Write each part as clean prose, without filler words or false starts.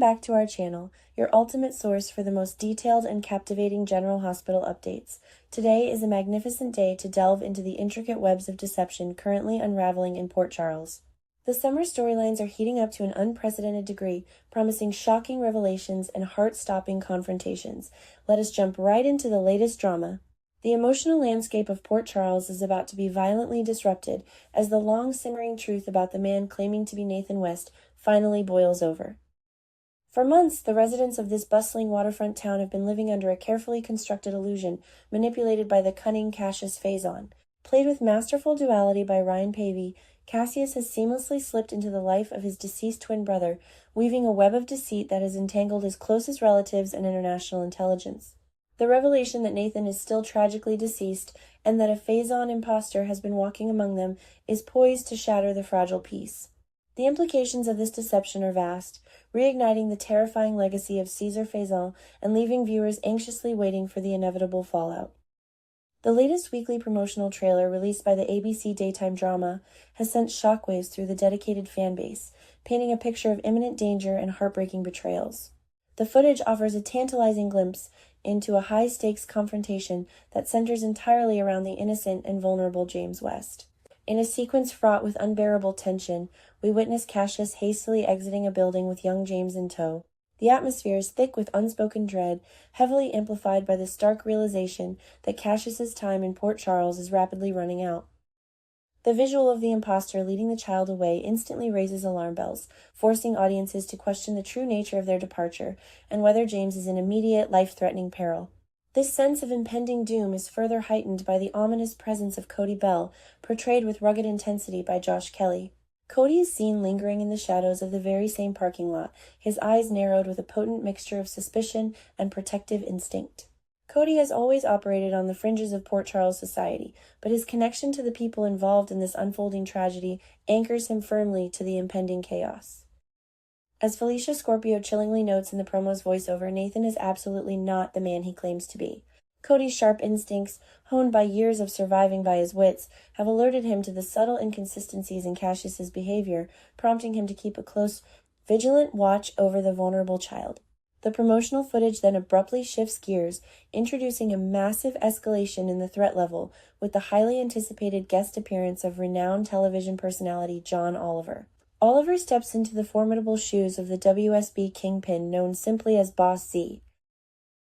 back to our channel, your ultimate source for the most detailed and captivating General Hospital updates. Today is a magnificent day to delve into the intricate webs of deception currently unraveling in Port Charles. The summer storylines are heating up to an unprecedented degree, promising shocking revelations and heart-stopping confrontations. Let us jump right into the latest drama. The emotional landscape of Port Charles is about to be violently disrupted as the long-simmering truth about the man claiming to be Nathan West finally boils over. For months, the residents of this bustling waterfront town have been living under a carefully constructed illusion manipulated by the cunning Cassius Faison. Played with masterful duality by Ryan Pavey, Cassius has seamlessly slipped into the life of his deceased twin brother, weaving a web of deceit that has entangled his closest relatives and international intelligence. The revelation that Nathan is still tragically deceased and that a Faison imposter has been walking among them is poised to shatter the fragile peace. The implications of this deception are vast, reigniting the terrifying legacy of Caesar Faison and leaving viewers anxiously waiting for the inevitable fallout. The latest weekly promotional trailer released by the ABC daytime drama has sent shockwaves through the dedicated fan base, painting a picture of imminent danger and heartbreaking betrayals. The footage offers a tantalizing glimpse into a high-stakes confrontation that centers entirely around the innocent and vulnerable James West. In a sequence fraught with unbearable tension, we witness Cassius hastily exiting a building with young James in tow. The atmosphere is thick with unspoken dread, heavily amplified by the stark realization that Cassius's time in Port Charles is rapidly running out. The visual of the imposter leading the child away instantly raises alarm bells, forcing audiences to question the true nature of their departure and whether James is in immediate, life-threatening peril. This sense of impending doom is further heightened by the ominous presence of Cody Bell, portrayed with rugged intensity by Josh Kelly. Cody is seen lingering in the shadows of the very same parking lot, his eyes narrowed with a potent mixture of suspicion and protective instinct. Cody has always operated on the fringes of Port Charles society, but his connection to the people involved in this unfolding tragedy anchors him firmly to the impending chaos. As Felicia Scorpio chillingly notes in the promo's voiceover, Nathan is absolutely not the man he claims to be. Cody's sharp instincts, honed by years of surviving by his wits, have alerted him to the subtle inconsistencies in Cassius's behavior, prompting him to keep a close, vigilant watch over the vulnerable child. The promotional footage then abruptly shifts gears, introducing a massive escalation in the threat level with the highly anticipated guest appearance of renowned television personality John Oliver. Oliver steps into the formidable shoes of the WSB kingpin known simply as Boss Z.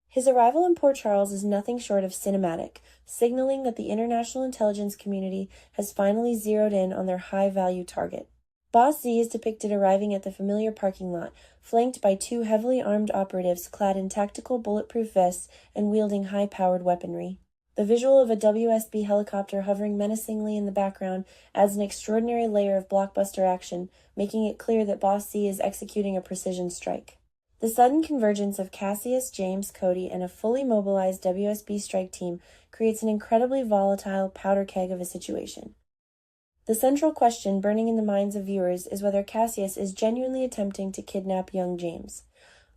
His arrival in Port Charles is nothing short of cinematic, signaling that the international intelligence community has finally zeroed in on their high-value target. Boss Z is depicted arriving at the familiar parking lot, flanked by two heavily armed operatives clad in tactical bulletproof vests and wielding high-powered weaponry. The visual of a WSB helicopter hovering menacingly in the background adds an extraordinary layer of blockbuster action, making it clear that Boss Z is executing a precision strike. The sudden convergence of Cassius, James, Cody, and a fully mobilized WSB strike team creates an incredibly volatile powder keg of a situation. The central question burning in the minds of viewers is whether Cassius is genuinely attempting to kidnap young James.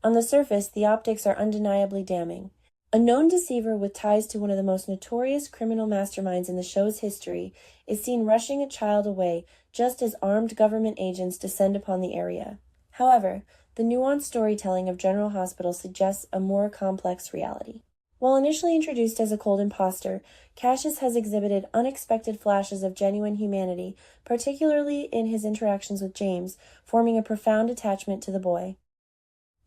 On the surface, the optics are undeniably damning. A known deceiver with ties to one of the most notorious criminal masterminds in the show's history is seen rushing a child away just as armed government agents descend upon the area. However, the nuanced storytelling of General Hospital suggests a more complex reality. While initially introduced as a cold imposter, Cassius has exhibited unexpected flashes of genuine humanity, particularly in his interactions with James, forming a profound attachment to the boy.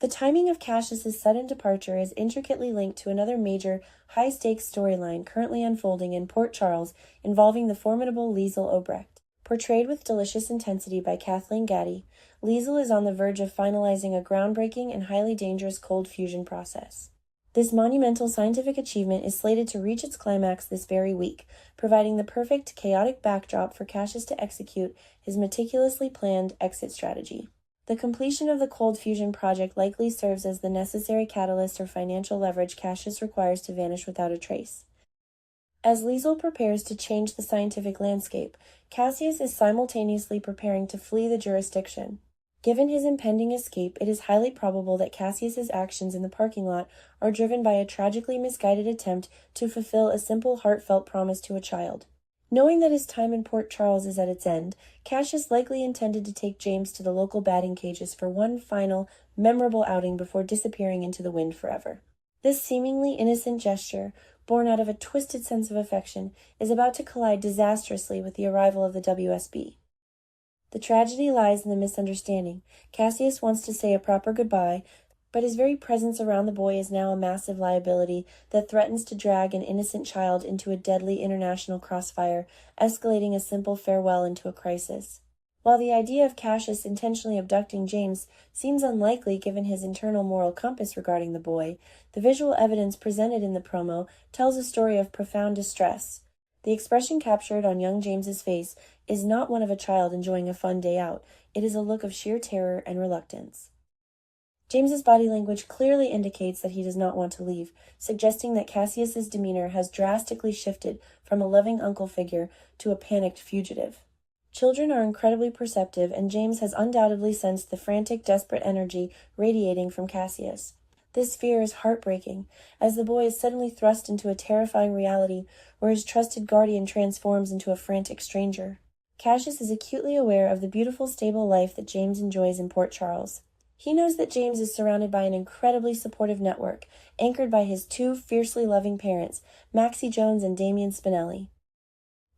The timing of Cassius's sudden departure is intricately linked to another major, high-stakes storyline currently unfolding in Port Charles involving the formidable Liesl Obrecht. Portrayed with delicious intensity by Kathleen Gaddy, Liesl is on the verge of finalizing a groundbreaking and highly dangerous cold fusion process. This monumental scientific achievement is slated to reach its climax this very week, providing the perfect chaotic backdrop for Cassius to execute his meticulously planned exit strategy. The completion of the cold fusion project likely serves as the necessary catalyst or financial leverage Cassius requires to vanish without a trace. As Liesl prepares to change the scientific landscape, Cassius is simultaneously preparing to flee the jurisdiction. Given his impending escape, it is highly probable that Cassius's actions in the parking lot are driven by a tragically misguided attempt to fulfill a simple, heartfelt promise to a child. Knowing that his time in Port Charles is at its end, Cassius likely intended to take James to the local batting cages for one final, memorable outing before disappearing into the wind forever. This seemingly innocent gesture, born out of a twisted sense of affection, is about to collide disastrously with the arrival of the WSB. The tragedy lies in the misunderstanding. Cassius wants to say a proper goodbye, but his very presence around the boy is now a massive liability that threatens to drag an innocent child into a deadly international crossfire, escalating a simple farewell into a crisis. While the idea of Cassius intentionally abducting James seems unlikely given his internal moral compass regarding the boy, the visual evidence presented in the promo tells a story of profound distress. The expression captured on young James's face is not one of a child enjoying a fun day out. It is a look of sheer terror and reluctance. James's body language clearly indicates that he does not want to leave, suggesting that Cassius's demeanor has drastically shifted from a loving uncle figure to a panicked fugitive. Children are incredibly perceptive, and James has undoubtedly sensed the frantic, desperate energy radiating from Cassius. This fear is heartbreaking, as the boy is suddenly thrust into a terrifying reality where his trusted guardian transforms into a frantic stranger. Cassius is acutely aware of the beautiful, stable life that James enjoys in Port Charles. He knows that James is surrounded by an incredibly supportive network, anchored by his two fiercely loving parents, Maxie Jones and Damian Spinelli.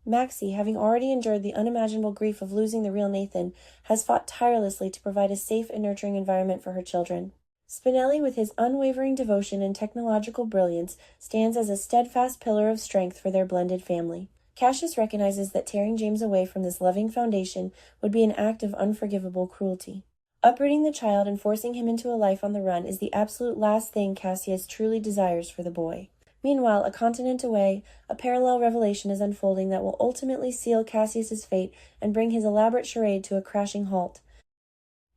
Maxie, having already endured the unimaginable grief of losing the real Nathan, has fought tirelessly to provide a safe and nurturing environment for her children. Spinelli, with his unwavering devotion and technological brilliance, stands as a steadfast pillar of strength for their blended family. Cassius recognizes that tearing James away from this loving foundation would be an act of unforgivable cruelty. Uprooting the child and forcing him into a life on the run is the absolute last thing Cassius truly desires for the boy. Meanwhile, a continent away, a parallel revelation is unfolding that will ultimately seal Cassius's fate and bring his elaborate charade to a crashing halt.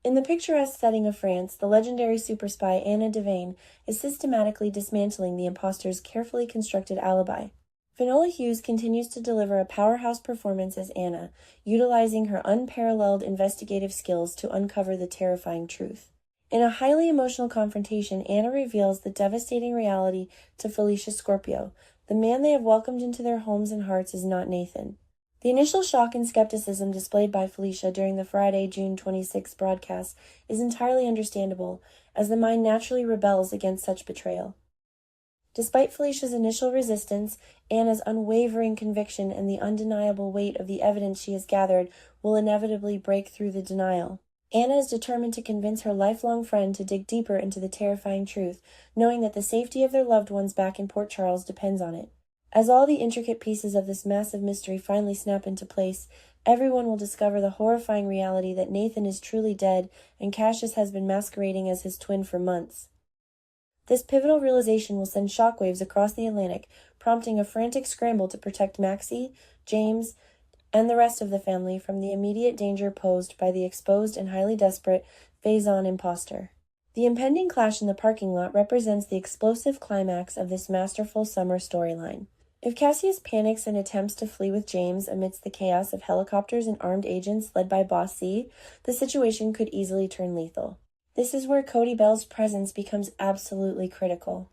In the picturesque setting of France, the legendary super spy Anna Devane is systematically dismantling the impostor's carefully constructed alibi. Viola Hughes continues to deliver a powerhouse performance as Anna, utilizing her unparalleled investigative skills to uncover the terrifying truth. In a highly emotional confrontation, Anna reveals the devastating reality to Felicia Scorpio. The man they have welcomed into their homes and hearts is not Nathan. The initial shock and skepticism displayed by Felicia during the Friday, June 26 broadcast is entirely understandable, as the mind naturally rebels against such betrayal. Despite Felicia's initial resistance, Anna's unwavering conviction and the undeniable weight of the evidence she has gathered will inevitably break through the denial. Anna is determined to convince her lifelong friend to dig deeper into the terrifying truth, knowing that the safety of their loved ones back in Port Charles depends on it. As all the intricate pieces of this massive mystery finally snap into place, everyone will discover the horrifying reality that Nathan is truly dead and Cassius has been masquerading as his twin for months. This pivotal realization will send shockwaves across the Atlantic, prompting a frantic scramble to protect Maxie, James, and the rest of the family from the immediate danger posed by the exposed and highly desperate Faison imposter. The impending clash in the parking lot represents the explosive climax of this masterful summer storyline. If Cassius panics and attempts to flee with James amidst the chaos of helicopters and armed agents led by Boss C, the situation could easily turn lethal. This is where Cody Bell's presence becomes absolutely critical.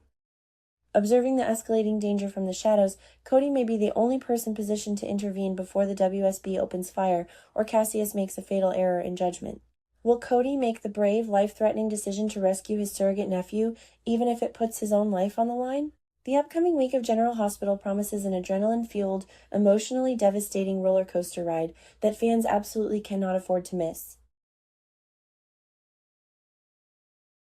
Observing the escalating danger from the shadows, Cody may be the only person positioned to intervene before the WSB opens fire or Cassius makes a fatal error in judgment. Will Cody make the brave, life-threatening decision to rescue his surrogate nephew, even if it puts his own life on the line? The upcoming week of General Hospital promises an adrenaline-fueled, emotionally devastating roller coaster ride that fans absolutely cannot afford to miss.